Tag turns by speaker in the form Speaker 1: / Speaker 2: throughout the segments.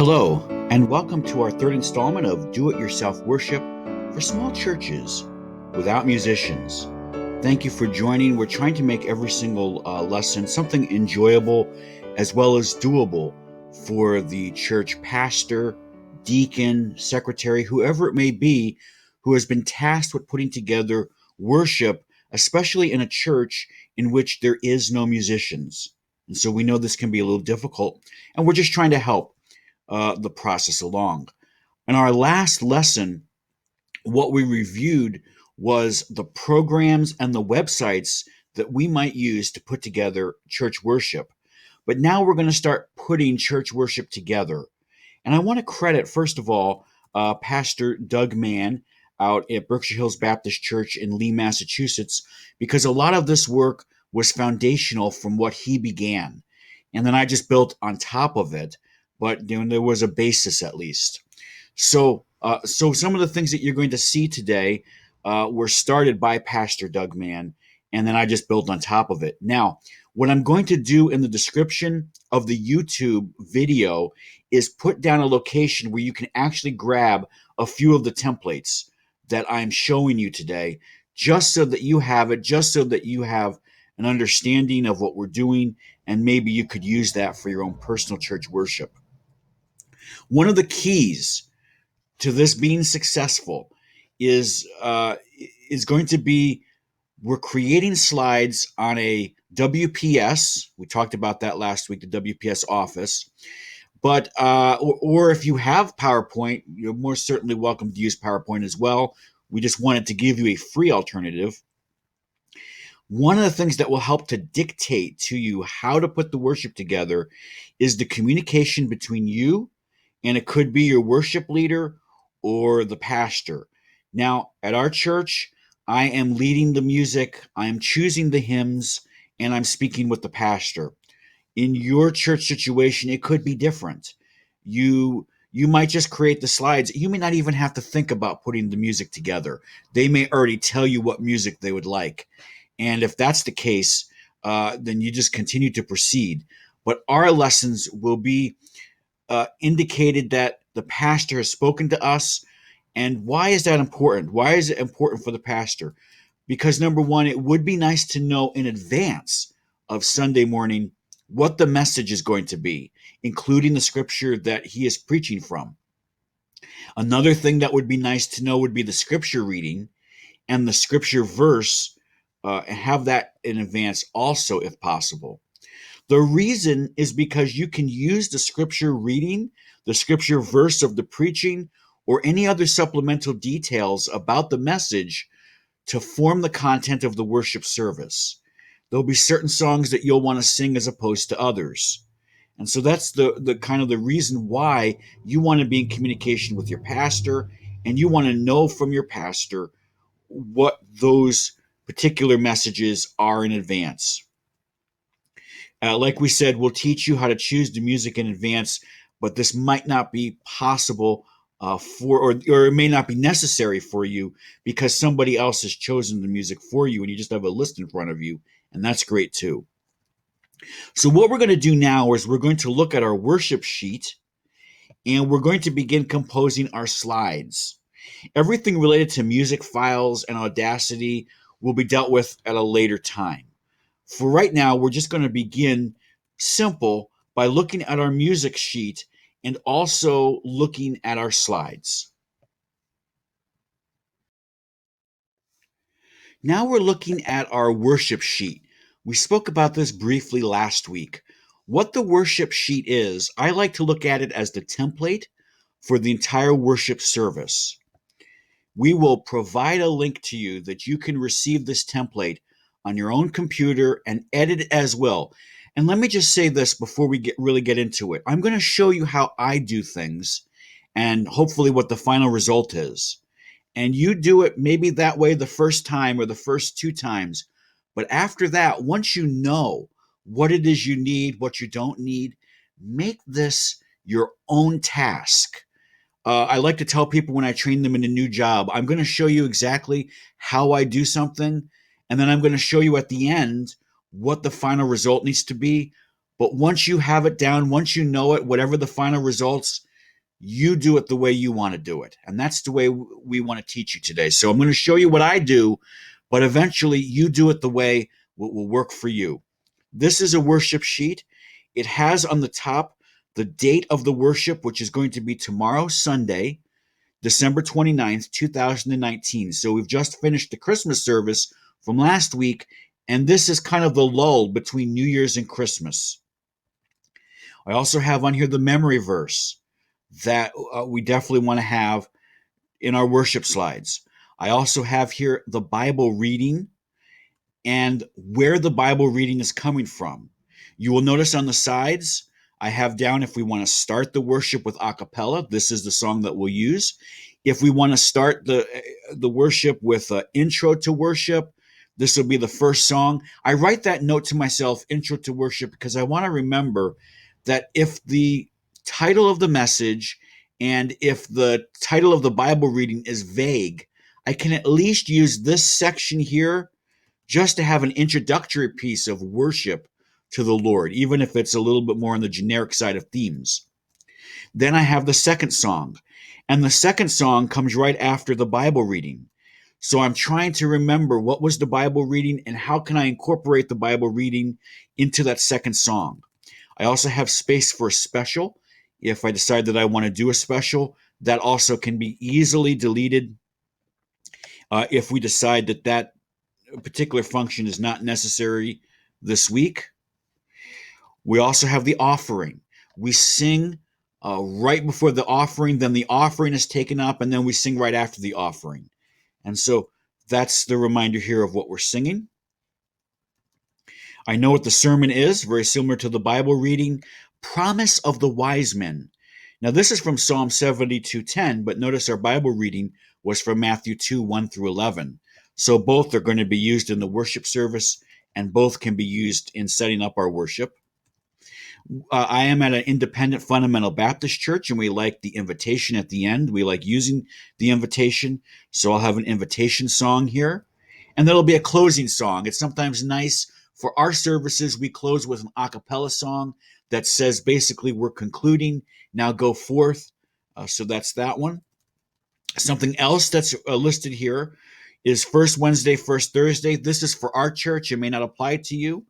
Speaker 1: Hello, and welcome to our third installment of Do It Yourself Worship for Small Churches Without Musicians. Thank you for joining. We're trying to make every single lesson something enjoyable as well as doable for the church pastor, deacon, secretary, whoever it may be, who has been tasked with putting together worship, especially in a church in which there is no musicians. And so we know this can be a little difficult, and we're just trying to help the process along. In our last lesson, what we reviewed was the programs and the websites that we might use to put together church worship. But now we're going to start putting church worship together. And I want to credit, first of all, Pastor Doug Mann out at Berkshire Hills Baptist Church in Lee, Massachusetts, because a lot of this work was foundational from what he began. And then I just built on top of it, but there was a basis at least. So some of the things that you're going to see today were started by Pastor Doug Mann, and then I just built on top of it. Now, what I'm going to do in the description of the YouTube video is put down a location where you can actually grab a few of the templates that I'm showing you today, just so that you have it, just so that you have an understanding of what we're doing, and maybe you could use that for your own personal church worship. One of the keys to this being successful is going to be we're creating slides on a WPS. We talked about that last week, the WPS Office. But or if you have PowerPoint, you're more certainly welcome to use PowerPoint as well. We just wanted to give you a free alternative. One of the things that will help to dictate to you how to put the worship together is the communication between you, and it could be your worship leader or the pastor. Now, at our church, I am leading the music, I am choosing the hymns, and I'm speaking with the pastor. In your church situation, it could be different. You might just create the slides. You may not even have to think about putting the music together. They may already tell you what music they would like. And if that's the case, then you just continue to proceed. But our lessons will be indicated that the pastor has spoken to us. And why is that important? Why is it important for the pastor? Because number one, it would be nice to know in advance of Sunday morning what the message is going to be, including the scripture that he is preaching from. Another thing that would be nice to know would be the scripture reading and the scripture verse, and have that in advance also, if possible. The reason is because you can use the scripture reading, the scripture verse of the preaching, or any other supplemental details about the message to form the content of the worship service. There'll be certain songs that you'll want to sing as opposed to others. And so that's the kind of the reason why you want to be in communication with your pastor, and you want to know from your pastor what those particular messages are in advance. Like we said, we'll teach you how to choose the music in advance, but this might not be possible or it may not be necessary for you because somebody else has chosen the music for you and you just have a list in front of you, and that's great too. So what we're going to do now is we're going to look at our worship sheet, and we're going to begin composing our slides. Everything related to music files and Audacity will be dealt with at a later time. For right now, we're just going to begin simple by looking at our music sheet and also looking at our slides. Now we're looking at our worship sheet. We spoke about this briefly last week. What the worship sheet is, I like to look at it as the template for the entire worship service. We will provide a link to you that you can receive this template on your own computer and edit it as well. And let me just say this before we really get into it. I'm going to show you how I do things and hopefully what the final result is. And you do it maybe that way the first time or the first two times. But after that, once you know what it is you need, what you don't need, make this your own task. I like to tell people when I train them in a new job, I'm going to show you exactly how I do something, and then I'm going to show you at the end what the final result needs to be. But once you have it down, once you know it, whatever the final results, You do it the way you want to do it. And that's the way we want to teach you today. So I'm going to show you what I do, but eventually you do it the way what will work for you. This is a worship sheet. It has on the top the date of the worship, which is going to be tomorrow, Sunday, December 29th, 2019. So we've just finished the Christmas service from last week, and this is kind of the lull between New Year's and Christmas. I also have on here the memory verse that we definitely want to have in our worship slides. I also have here the Bible reading and where the Bible reading is coming from. You will notice on the sides, I have down if we want to start the worship with a cappella, this is the song that we'll use. If we want to start the worship with an intro to worship, this will be the first song. I write that note to myself, intro to worship, because I want to remember that if the title of the message and if the title of the Bible reading is vague, I can at least use this section here just to have an introductory piece of worship to the Lord, even if it's a little bit more on the generic side of themes. Then I have the second song, and the second song comes right after the Bible reading. So I'm trying to remember what was the Bible reading and how can I incorporate the Bible reading into that second song. I also have space for a special. If I decide that I want to do a special, that also can be easily deleted if we decide that that particular function is not necessary this week. We also have the offering. We sing right before the offering, then the offering is taken up, and then we sing right after the offering. And so that's the reminder here of what we're singing. I know what the sermon is, very similar to the Bible reading. Promise of the wise men. Now, this is from Psalm 72:10, but notice our Bible reading was from Matthew 2:1-11. So both are going to be used in the worship service, and both can be used in setting up our worship. I am at an independent fundamental Baptist church, and we like the invitation at the end. We like using the invitation. So I'll have an invitation song here, and there'll be a closing song. It's sometimes nice for our services. We close with an a cappella song that says basically we're concluding. Now go forth. So that's that one. Something else that's listed here is first Wednesday, first Thursday. This is for our church. It may not apply to you.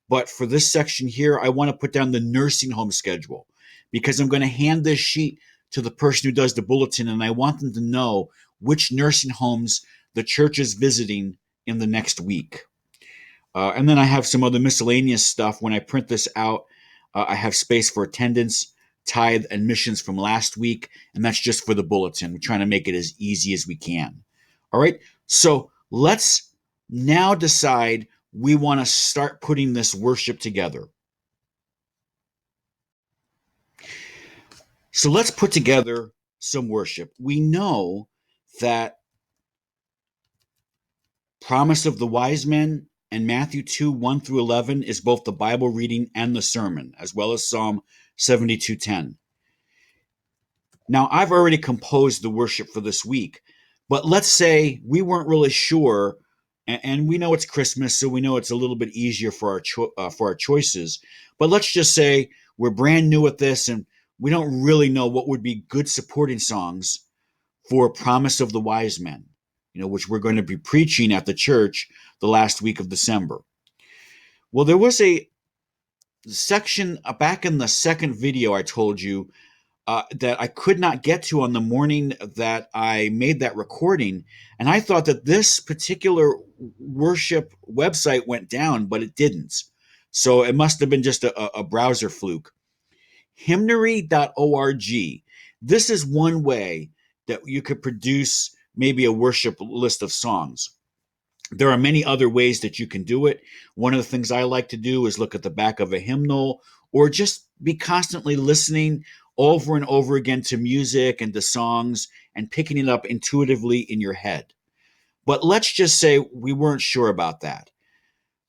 Speaker 1: But for this section here, I want to put down the nursing home schedule because I'm going to hand this sheet to the person who does the bulletin, and I want them to know which nursing homes the church is visiting in the next week. And then I have some other miscellaneous stuff. When I print this out, I have space for attendance, tithe, and missions from last week, and that's just for the bulletin. We're trying to make it as easy as we can. All right, so let's now decide we want to start putting this worship together. So let's put together some worship. We know that Promise of the Wise Men and Matthew 2:1-11 is both the Bible reading and the sermon, as well as Psalm 72:10. Now, I've already composed the worship for this week, but let's say we weren't really sure, and we know it's Christmas, so we know it's a little bit easier for our choices. But let's just say we're brand new at this, and we don't really know what would be good supporting songs for Promise of the Wise Men, which we're going to be preaching at the church the last week of December. Well, there was a section back in the second video I told you that I could not get to on the morning that I made that recording. And I thought that this particular worship website went down, but it didn't. So it must have been just a browser fluke. Hymnary.org. This is one way that you could produce maybe a worship list of songs. There are many other ways that you can do it. One of the things I like to do is look at the back of a hymnal or just be constantly listening over and over again to music and to songs and picking it up intuitively in your head. But let's just say we weren't sure about that.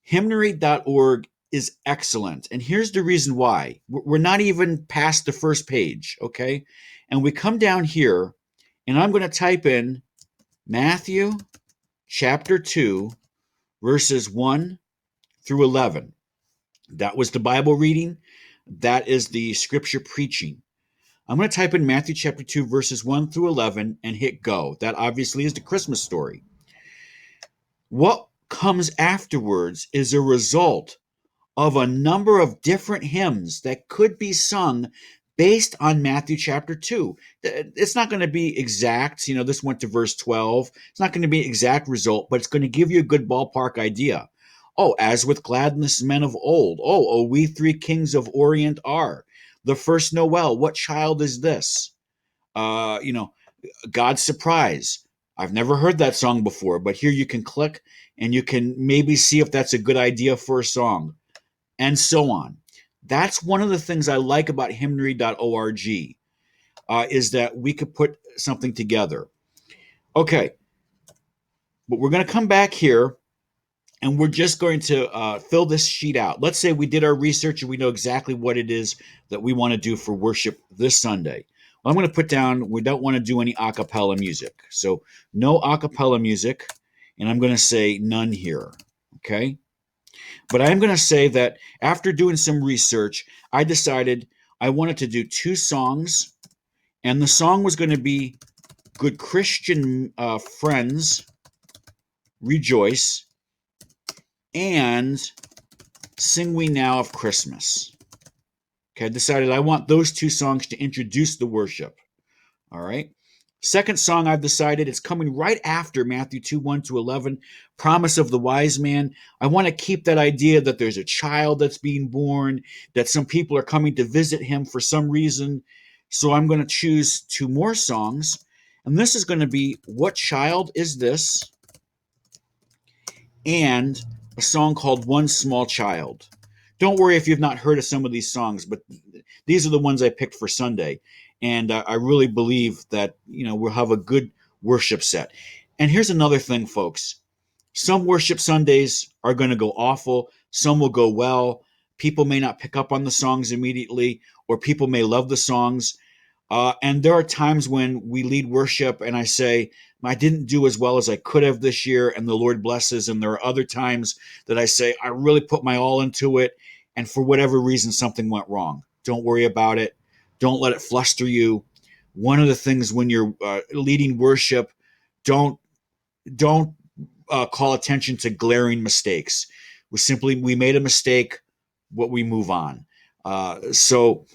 Speaker 1: Hymnary.org is excellent. And here's the reason why. We're not even past the first page, okay? And we come down here, and I'm going to type in Matthew chapter 2, verses 1-11. That was the Bible reading. That is the scripture preaching. I'm going to type in Matthew chapter 2, verses 1 through 11 and hit go. That obviously is the Christmas story. What comes afterwards is a result of a number of different hymns that could be sung based on Matthew chapter 2. It's not going to be exact. This went to verse 12. It's not going to be an exact result, but it's going to give you a good ballpark idea. Oh, as with gladness men of old. Oh, we three kings of Orient are. The first Noel. What child is this? God's surprise. I've never heard that song before, but here you can click and you can maybe see if that's a good idea for a song, and so on. That's one of the things I like about hymnary.org, is that we could put something together. Okay, but we're going to come back here and we're just going to fill this sheet out. Let's say we did our research and we know exactly what it is that we want to do for worship this Sunday. Well, I'm going to put down, we don't want to do any a cappella music. So no a cappella music, and I'm going to say none here, okay? But I'm going to say that after doing some research, I decided I wanted to do 2 songs, and the song was going to be Good Christian Friends, Rejoice, and Sing We Now of Christmas. Okay, I decided I want those 2 songs to introduce the worship. All right. Second song I've decided it's coming right after Matthew 2, 1 to 11, Promise of the Wise Man. I want to keep that idea that there's a child that's being born, that some people are coming to visit him for some reason. So I'm going to choose 2 more songs. And this is going to be What Child Is This? And a song called One Small Child. Don't worry if you've not heard of some of these songs, but these are the ones I picked for Sunday. And I really believe that, we'll have a good worship set. And here's another thing, folks. Some worship Sundays are going to go awful. Some will go well. People may not pick up on the songs immediately, or people may love the songs. And there are times when we lead worship and I say, I didn't do as well as I could have this year, and the Lord blesses. And there are other times that I say, I really put my all into it, and for whatever reason, something went wrong. Don't worry about it. Don't let it fluster you. One of the things when you're leading worship, don't call attention to glaring mistakes. We made a mistake, what we move on. So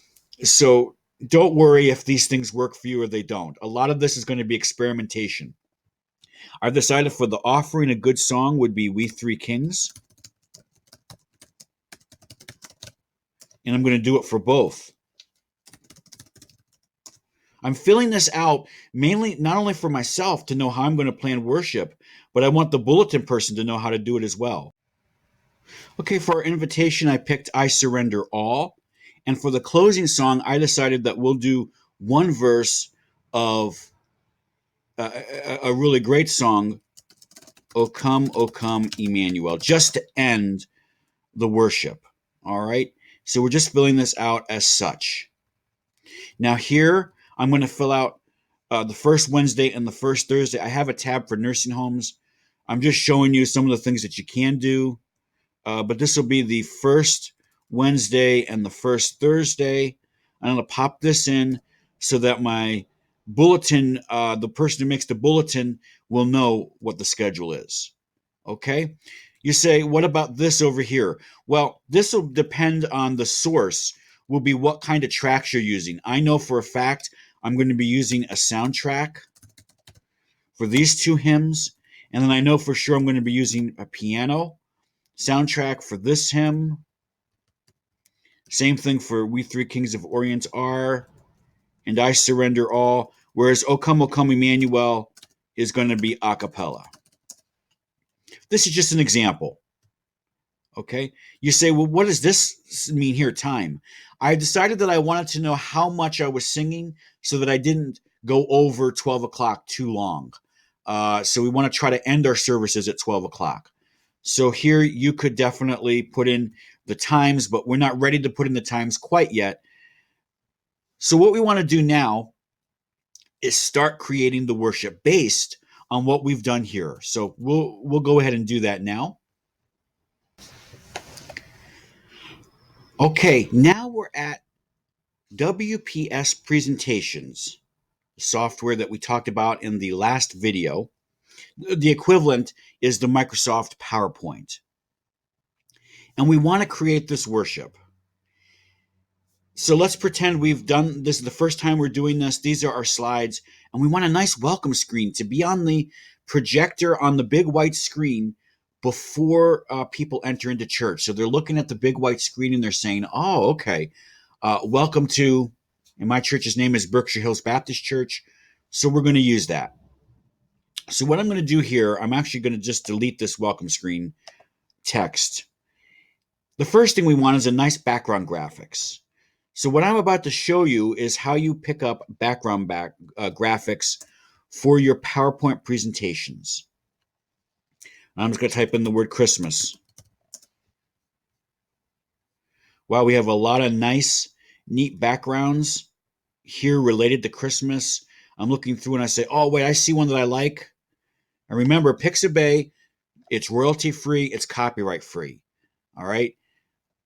Speaker 1: don't worry if these things work for you or they don't. A lot of this is going to be experimentation. I've decided for the offering, a good song would be We Three Kings. And I'm going to do it for both. I'm filling this out mainly not only for myself to know how I'm going to plan worship, but I want the bulletin person to know how to do it as well. Okay, for our invitation, I picked I Surrender All. And for the closing song, I decided that we'll do one verse of a really great song, O Come, Emmanuel, just to end the worship. All right? So we're just filling this out as such. Now here, I'm going to fill out the first Wednesday and the first Thursday. I have a tab for nursing homes. I'm just showing you some of the things that you can do. But this will be the first Wednesday and the first Thursday. I'm going to pop this in so that my bulletin, the person who makes the bulletin, will know what the schedule is. Okay? You say, what about this over here? Well, this will depend on the source, will be what kind of tracks you're using. I know for a fact I'm going to be using a soundtrack for these 2 hymns. And then I know for sure I'm going to be using a piano soundtrack for this hymn. Same thing for We Three Kings of Orient Are and I Surrender All. Whereas O Come, Emmanuel is going to be a cappella. This is just an example. Okay? You say, well, what does this mean here, time? I decided that I wanted to know how much I was singing so that I didn't go over 12 o'clock too long. So we want to try to end our services at 12 o'clock. So here you could definitely put in the times, but we're not ready to put in the times quite yet. So what we want to do now is start creating the worship based on what we've done here. So we'll go ahead and do that now. Okay, now we're at WPS Presentations, software that we talked about in the last video. The equivalent is the Microsoft PowerPoint. And we want to create this worship. So let's pretend we've done this is the first time we're doing this. These are our slides, and we want a nice welcome screen to be on the projector on the big white screen before people enter into church. So they're looking at the big white screen and they're saying, "Oh, okay, welcome to." And my church's name is Berkshire Hills Baptist Church, so we're going to use that. So what I'm going to do here, I'm actually going to just delete this welcome screen text. The first thing we want is a nice background graphics. So what I'm about to show you is how you pick up background graphics for your PowerPoint presentations. I'm just going to type in the word Christmas. Wow, we have a lot of nice, neat backgrounds here related to Christmas. I'm looking through and I say, oh, wait, I see one that I like. And remember, Pixabay, it's royalty free, it's copyright free. All right.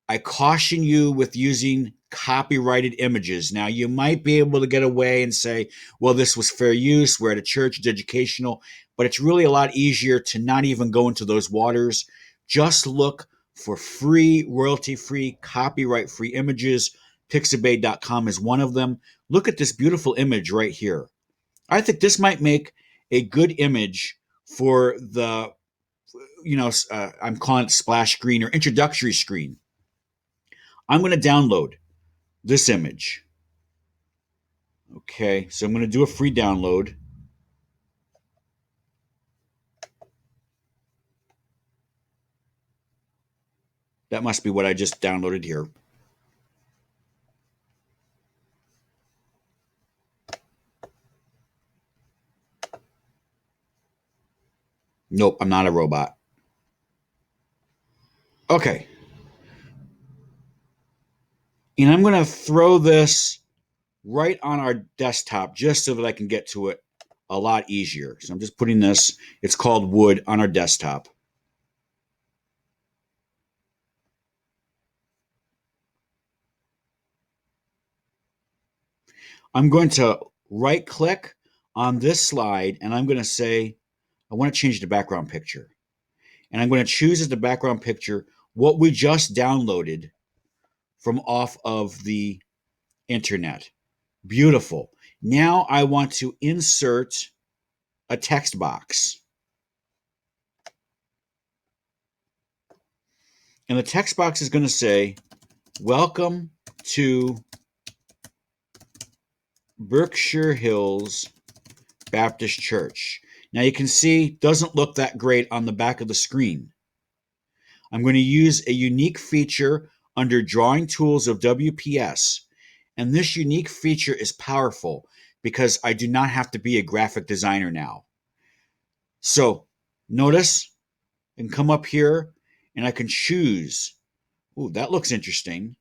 Speaker 1: I caution you with using copyrighted images. Now, you might be able to get away and say, well, this was fair use, we're at a church, it's educational, but it's really a lot easier to not even go into those waters. Just look for free, royalty-free, copyright-free images. Pixabay.com is one of them. Look at this beautiful image right here. I think this might make a good image for the, I'm calling it splash screen or introductory screen. I'm going to download this image. Okay, so I'm going to do a free download. That must be what I just downloaded here. Nope, I'm not a robot. Okay. And I'm going to throw this right on our desktop just so that I can get to it a lot easier. So I'm just putting this, it's called Wood, on our desktop. I'm going to right click on this slide and I'm going to say, I want to change the background picture. And I'm going to choose as the background picture what we just downloaded from off of the internet. Beautiful. Now I want to insert a text box. And the text box is going to say, welcome to Berkshire Hills Baptist Church. Now you can see, doesn't look that great on the back of the screen. I'm going to use a unique feature under Drawing Tools of WPS. And this unique feature is powerful because I do not have to be a graphic designer now. So notice I can come up here and I can choose. Ooh, that looks interesting.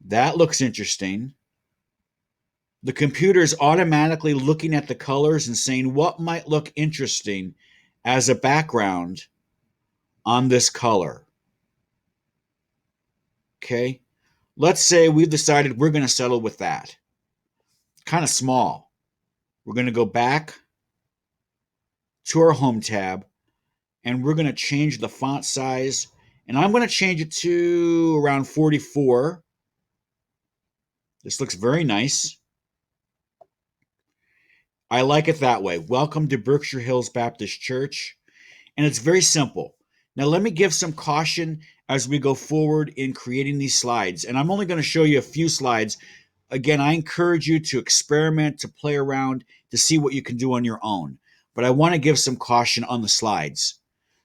Speaker 1: That looks interesting. The computer is automatically looking at the colors and saying what might look interesting as a background on this color. Okay. Let's say we've decided we're going to settle with that. Kind of small. We're going to go back to our home tab and we're going to change the font size. And I'm going to change it to around 44. This looks very nice. I like it that way. Welcome to Berkshire Hills Baptist Church. And it's very simple. Now, let me give some caution as we go forward in creating these slides. And I'm only going to show you a few slides. Again, I encourage you to experiment, to play around, to see what you can do on your own. But I want to give some caution on the slides.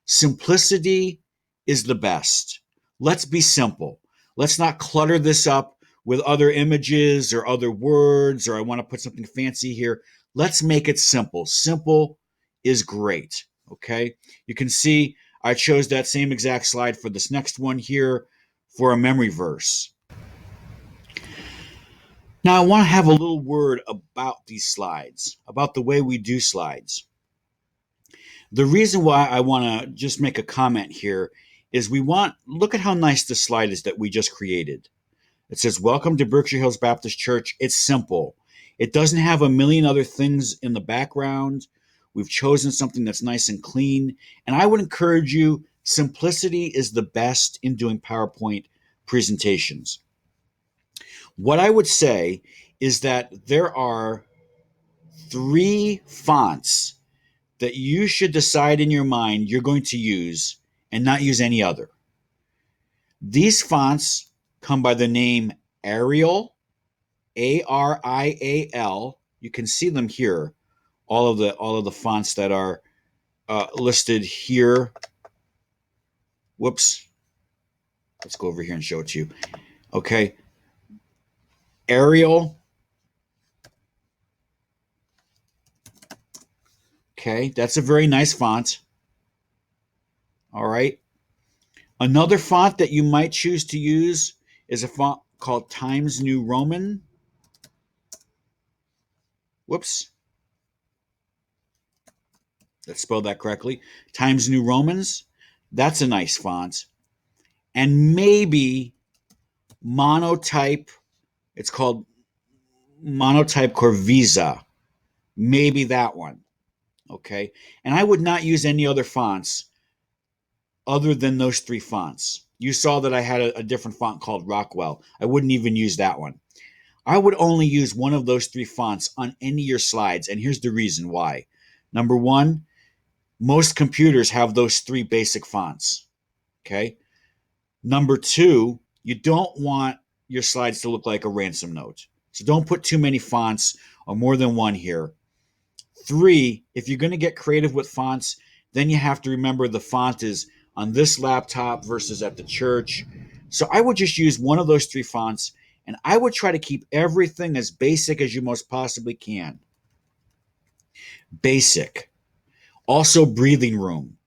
Speaker 1: Simplicity is the best. Let's be simple. Let's not clutter this up with other images or other words, or I want to put something fancy here. Let's make it simple. Simple is great. Okay. You can see I chose that same exact slide for this next one here for a memory verse. Now I want to have a little word about these slides, about the way we do slides. The reason why I want to just make a comment here is look at how nice the slide is that we just created. It says, "Welcome to Berkshire Hills Baptist Church." It's simple. It doesn't have a million other things in the background. We've chosen something that's nice and clean. And I would encourage you, simplicity is the best in doing PowerPoint presentations. What I would say is that there are three fonts that you should decide in your mind you're going to use and not use any other. These fonts come by the name Arial, Arial. You can see them here. All of the fonts that are listed here. Whoops. Let's go over here and show it to you. Okay. Arial. Okay, that's a very nice font. All right. Another font that you might choose to use is a font called Times New Roman. Whoops. Let's spell that correctly. Times New Romans. That's a nice font. And maybe Monotype. It's called Monotype Corvisa. Maybe that one. Okay. And I would not use any other fonts other than those three fonts. You saw that I had a different font called Rockwell. I wouldn't even use that one. I would only use one of those three fonts on any of your slides. And here's the reason why. Number one, most computers have those three basic fonts. Okay. Number two, you don't want your slides to look like a ransom note. So don't put too many fonts or more than one here. Three, if you're going to get creative with fonts, then you have to remember the font is on this laptop versus at the church. So I would just use one of those three fonts, and I would try to keep everything as basic as you most possibly can. Basic. Also, breathing room.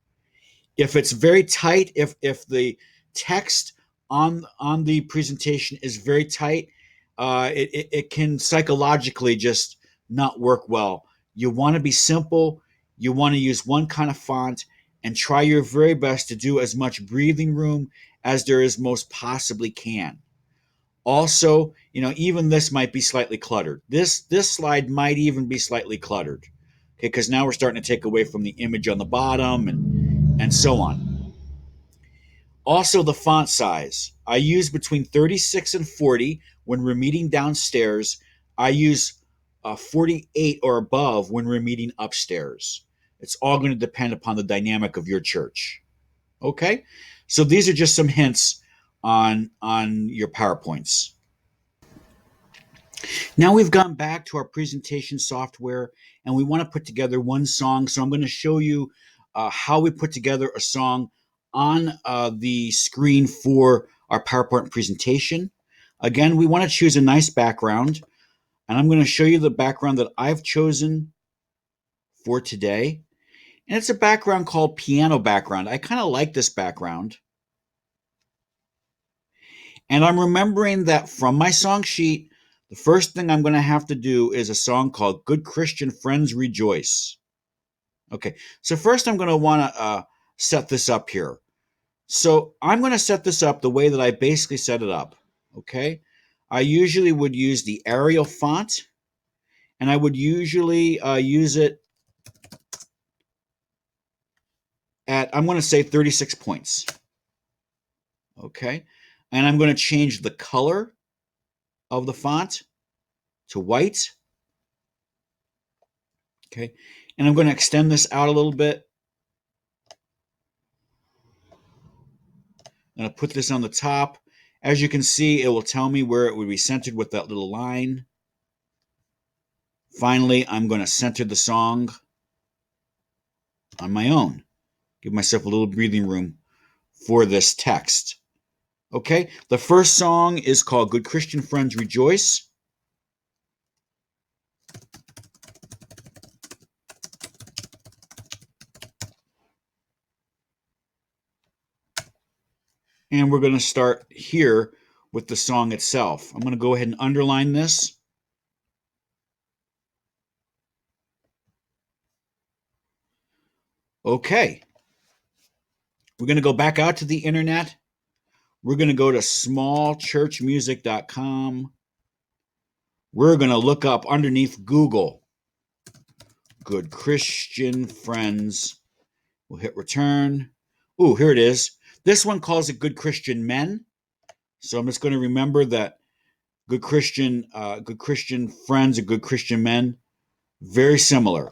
Speaker 1: If it's very tight, if the text on the presentation is very tight, it can psychologically just not work well. You want to be simple. You want to use one kind of font and try your very best to do as much breathing room as there is most possibly can. Also, even this might be slightly cluttered. This slide might even be slightly cluttered. Okay, because now we're starting to take away from the image on the bottom and so on. Also, the font size. I use between 36 and 40 when we're meeting downstairs. I use 48 or above when we're meeting upstairs. It's all going to depend upon the dynamic of your church. Okay? So these are just some hints on your PowerPoints. Now we've gone back to our presentation software and we want to put together one song. So I'm going to show you how we put together a song on the screen for our PowerPoint presentation. Again, we want to choose a nice background, and I'm going to show you the background that I've chosen for today. And it's a background called Piano Background. I kind of like this background. And I'm remembering that from my song sheet, the first thing I'm going to have to do is a song called Good Christian Friends Rejoice. Okay, so first I'm going to want to set this up here. So I'm going to set this up the way that I basically set it up. Okay, I usually would use the Arial font, and I would usually use it at, I'm going to say 36 points. Okay, and I'm going to change the color of the font to white. Okay, and I'm going to extend this out a little bit. I'm going to put this on the top. As you can see, it will tell me where it would be centered with that little line. Finally, I'm going to center the song on my own. Give myself a little breathing room for this text. Okay, the first song is called Good Christian Friends Rejoice. And we're going to start here with the song itself. I'm going to go ahead and underline this. Okay. We're going to go back out to the internet. We're going to go to smallchurchmusic.com. We're going to look up underneath Google, Good Christian Friends. We'll hit return. Ooh, here it is. This one calls it Good Christian Men. So I'm just going to remember that Good Christian Friends and Good Christian Men, very similar.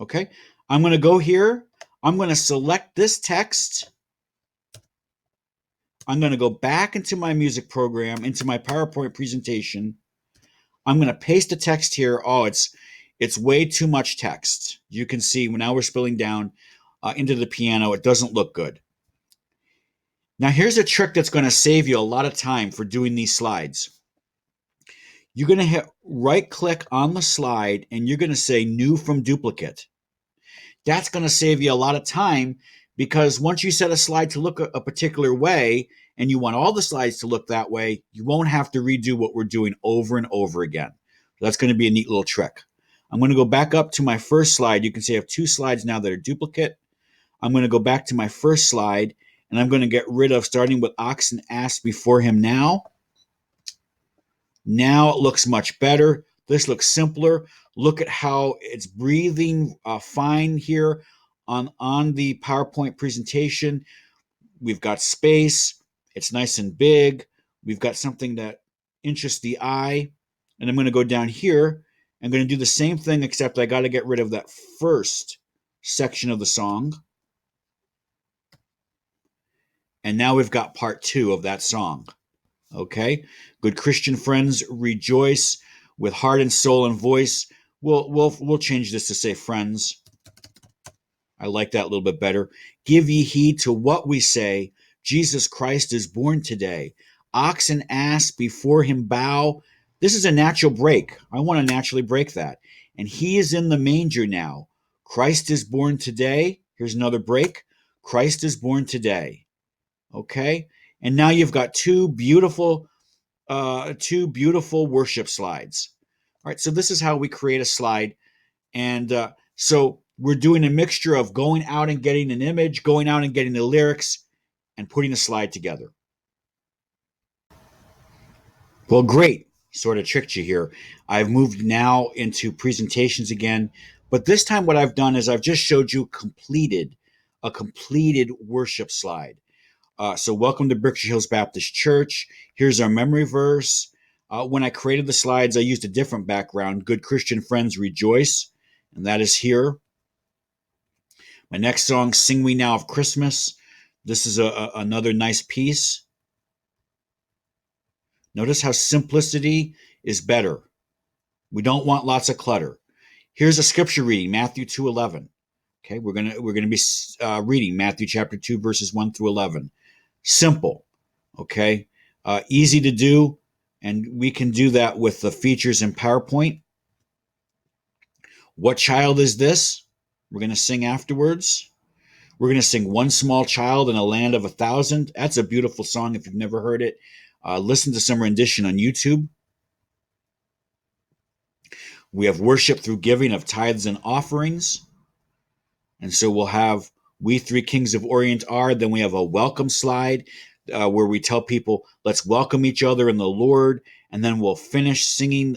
Speaker 1: Okay, I'm going to go here. I'm going to select this text. I'm going to go back into my music program, into my PowerPoint presentation. I'm going to paste the text here. Oh, it's way too much text. You can see now we're spilling down into the piano. It doesn't look good. Now here's a trick that's going to save you a lot of time for doing these slides. You're going to hit right click on the slide and you're going to say new from duplicate. That's going to save you a lot of time, because once you set a slide to look a particular way and you want all the slides to look that way, you won't have to redo what we're doing over and over again. That's going to be a neat little trick. I'm going to go back up to my first slide. You can see I have two slides now that are duplicate. I'm going to go back to my first slide and I'm going to get rid of starting with ox and ass before him now. Now it looks much better. This looks simpler. Look at how it's breathing fine here on the PowerPoint presentation. We've got space. It's nice and big. We've got something that interests the eye. And I'm going to go down here. I'm going to do the same thing, except I got to get rid of that first section of the song. And now we've got part 2 of that song. Okay, Good Christian Friends, rejoice with heart and soul and voice. We'll change this to say friends. I like that a little bit better. Give ye heed to what we say. Jesus Christ is born today. Ox and ass before him bow. This is a natural break. I want to naturally break that. And he is in the manger now. Christ is born today. Here's another break. Christ is born today. Okay, and now you've got two beautiful worship slides. All right, so this is how we create a slide. And so we're doing a mixture of going out and getting an image, going out and getting the lyrics, and putting a slide together. Well, great. Sort of tricked you here. I've moved now into presentations again, but this time what I've done is I've just showed you a completed worship slide. So welcome to Berkshire Hills Baptist Church. Here's our memory verse. When I created the slides, I used a different background. Good Christian Friends, rejoice. And that is here. My next song, Sing We Now of Christmas. This is another nice piece. Notice how simplicity is better. We don't want lots of clutter. Here's a scripture reading, Matthew 2:11. Okay, we're gonna be reading Matthew chapter 2, verses 1 through 11. Simple, okay, easy to do, and we can do that with the features in PowerPoint. What child is this? We're going to sing afterwards. We're going to sing One Small Child in a Land of 1,000. That's a beautiful song if you've never heard it. Listen to some rendition on YouTube. We have worship through giving of tithes and offerings. And so we'll have We Three Kings of Orient Are. Then we have a welcome slide where we tell people, let's welcome each other in the Lord. And then we'll finish singing.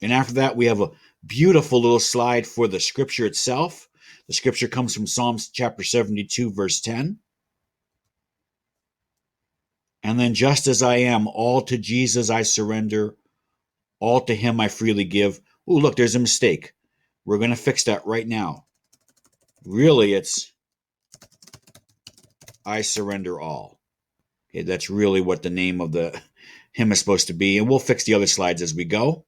Speaker 1: And after that, we have a beautiful little slide for the scripture itself. The scripture comes from Psalms chapter 72, verse 10. And then, just as I am, all to Jesus I surrender, all to him I freely give. Oh, look, there's a mistake. We're going to fix that right now. Really, it's I surrender all. Okay, that's really what the name of the hymn is supposed to be. And we'll fix the other slides as we go.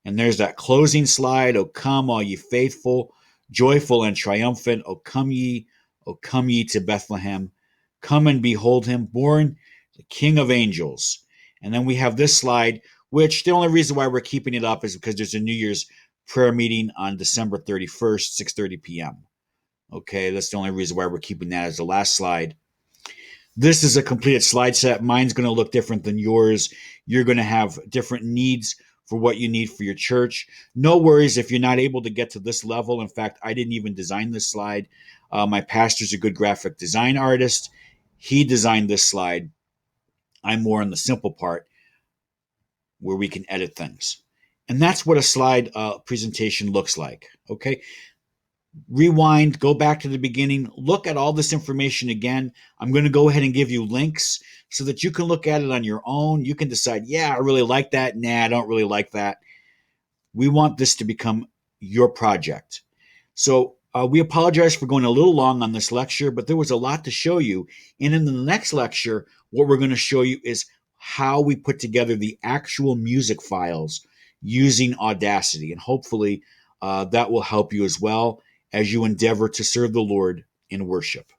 Speaker 1: And there's that closing slide. O come, all ye faithful, joyful and triumphant. O come ye to Bethlehem. Come and behold him, born the King of angels. And then we have this slide, which the only reason why we're keeping it up is because there's a New Year's prayer meeting on December 31st, 6:30 p.m. Okay, that's the only reason why we're keeping that as the last slide. This is a completed slide set. Mine's going to look different than yours. You're going to have different needs for what you need for your church. No worries if you're not able to get to this level. In fact, I didn't even design this slide. My pastor's a good graphic design artist. He designed this slide. I'm more on the simple part where we can edit things. And that's what a slide presentation looks like. Okay. Rewind, go back to the beginning, look at all this information again. I'm going to go ahead and give you links so that you can look at it on your own. You can decide, yeah, I really like that. Nah, I don't really like that. We want this to become your project. So we apologize for going a little long on this lecture, but there was a lot to show you. And in the next lecture, what we're going to show you is how we put together the actual music files using Audacity. And hopefully that will help you as well as you endeavor to serve the Lord in worship.